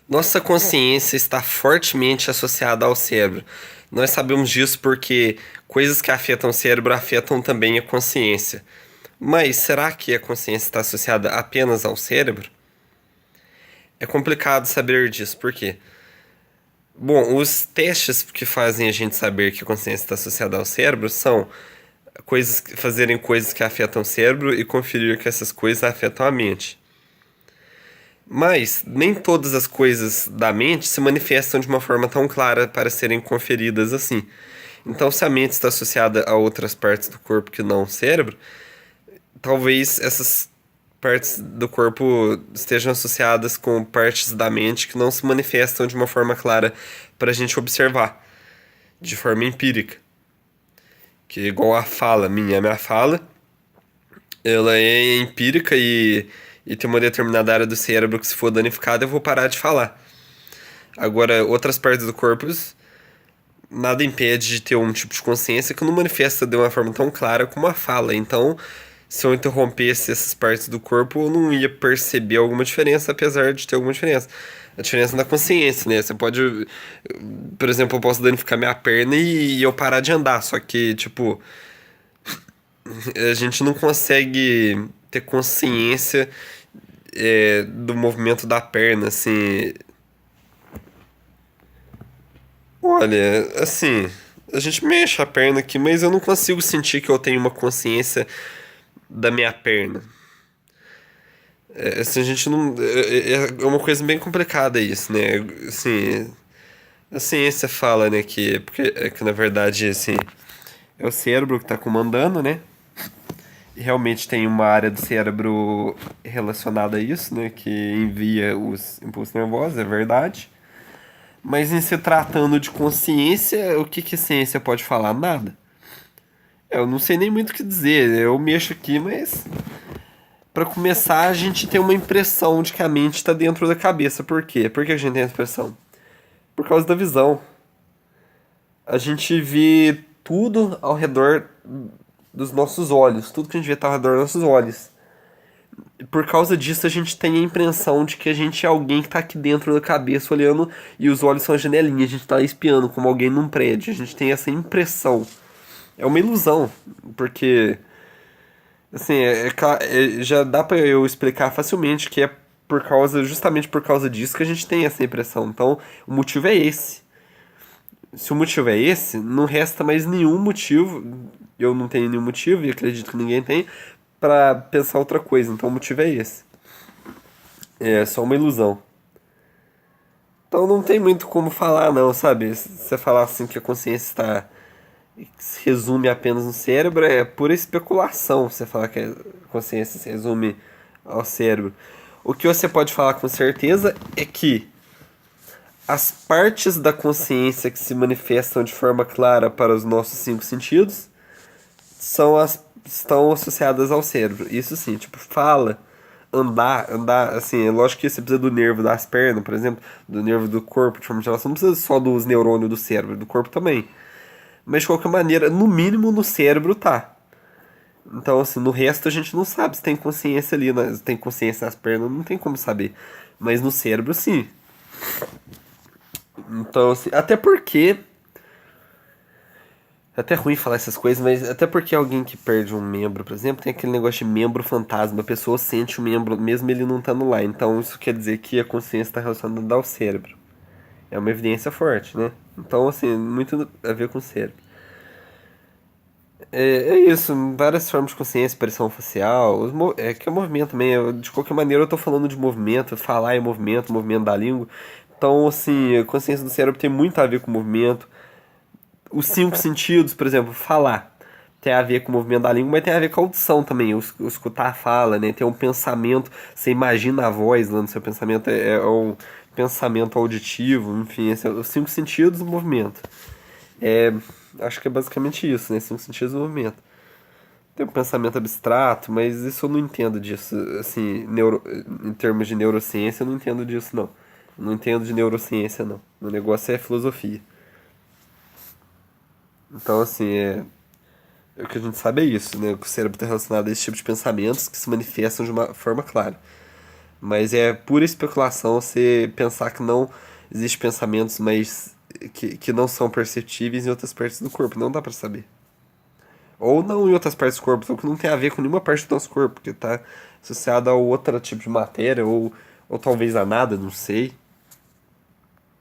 Nossa consciência está fortemente associada ao cérebro. Nós sabemos disso porque coisas que afetam o cérebro afetam também a consciência. Mas será que a consciência está associada apenas ao cérebro? É complicado saber disso, por quê? Bom, os testes que fazem a gente saber que a consciência está associada ao cérebro são fazerem coisas que afetam o cérebro e conferir que essas coisas afetam a mente. Mas nem todas as coisas da mente se manifestam de uma forma tão clara para serem conferidas assim. Então, se a mente está associada a outras partes do corpo que não o cérebro, talvez essas partes do corpo estejam associadas com partes da mente que não se manifestam de uma forma clara para a gente observar, de forma empírica. Que é igual a minha fala, ela é empírica e tem uma determinada área do cérebro que se for danificada eu vou parar de falar. Agora, outras partes do corpo, nada impede de ter um tipo de consciência que não manifesta de uma forma tão clara como a fala. Então, se eu interrompesse essas partes do corpo, eu não ia perceber alguma diferença, apesar de ter alguma diferença. A diferença na consciência, né? Você pode, por exemplo, eu posso danificar minha perna e eu parar de andar, só que, tipo, a gente não consegue ter consciência do movimento da perna, assim. Olha, assim, a gente mexe a perna aqui, mas eu não consigo sentir que eu tenho uma consciência da minha perna. Assim, a gente não. É uma coisa bem complicada isso, né? Assim, a ciência fala, né, que na verdade, assim, é o cérebro que está comandando, né? E realmente tem uma área do cérebro relacionada a isso, né? Que envia os impulsos nervosos, é verdade. Mas em se tratando de consciência, o que que a ciência pode falar? Nada. Eu não sei nem muito o que dizer. Eu mexo aqui, mas para começar, a gente tem uma impressão de que a mente está dentro da cabeça. Por quê? Por que a gente tem essa impressão? Por causa da visão. A gente vê tudo ao redor dos nossos olhos. Tudo que a gente vê está ao redor dos nossos olhos. E por causa disso, a gente tem a impressão de que a gente é alguém que está aqui dentro da cabeça olhando e os olhos são a janelinha. A gente está espiando como alguém num prédio. A gente tem essa impressão. É uma ilusão, porque assim, já dá pra eu explicar facilmente que é justamente por causa disso que a gente tem essa impressão. Então, o motivo é esse. Se o motivo é esse, não resta mais nenhum motivo, eu não tenho nenhum motivo, e acredito que ninguém tem, pra pensar outra coisa. Então, o motivo é esse. É só uma ilusão. Então, não tem muito como falar, não, sabe? Se você falar assim que a consciência está se resume apenas no cérebro, é pura especulação você falar que a consciência se resume ao cérebro. O que você pode falar com certeza é que as partes da consciência que se manifestam de forma clara para os nossos cinco sentidos estão associadas ao cérebro. Isso sim, tipo, fala, andar, assim, é lógico que você precisa do nervo das pernas, por exemplo, do nervo do corpo, de forma geral, você não precisa só dos neurônios do cérebro, do corpo também. Mas de qualquer maneira, no mínimo no cérebro tá. Então, assim, no resto a gente não sabe se tem consciência ali, né? Se tem consciência nas pernas, não tem como saber. Mas no cérebro, sim. Então, assim, até porque. É até ruim falar essas coisas, mas até porque alguém que perde um membro, por exemplo, tem aquele negócio de membro fantasma. A pessoa sente o membro, mesmo ele não estando lá. Então, isso quer dizer que a consciência está relacionada ao cérebro. É uma evidência forte, né? Então, assim, muito a ver com o cérebro. É isso, várias formas de consciência, expressão facial, é que é movimento também. De qualquer maneira, eu tô falando de movimento, falar em movimento, movimento da língua. Então, assim, a consciência do cérebro tem muito a ver com movimento. Os cinco sentidos, por exemplo, falar, tem a ver com o movimento da língua, mas tem a ver com a audição também. O escutar a fala, né? Tem um pensamento, você imagina a voz lá no seu pensamento, é um pensamento auditivo, enfim, os cinco sentidos do movimento. É, acho que é basicamente isso, né? Cinco sentidos do movimento. Tem um pensamento abstrato, mas isso eu não entendo disso. Assim, em termos de neurociência, eu não entendo disso, não. Não entendo de neurociência, não. O negócio é filosofia. Então, assim, o que a gente sabe é isso, né? Que o cérebro está relacionado a esse tipo de pensamentos que se manifestam de uma forma clara. Mas é pura especulação você pensar que não existe pensamentos, mas que não são perceptíveis em outras partes do corpo. Não dá pra saber. Ou não em outras partes do corpo, ou que não tem a ver com nenhuma parte do nosso corpo, porque tá associado a outro tipo de matéria, ou talvez a nada, não sei.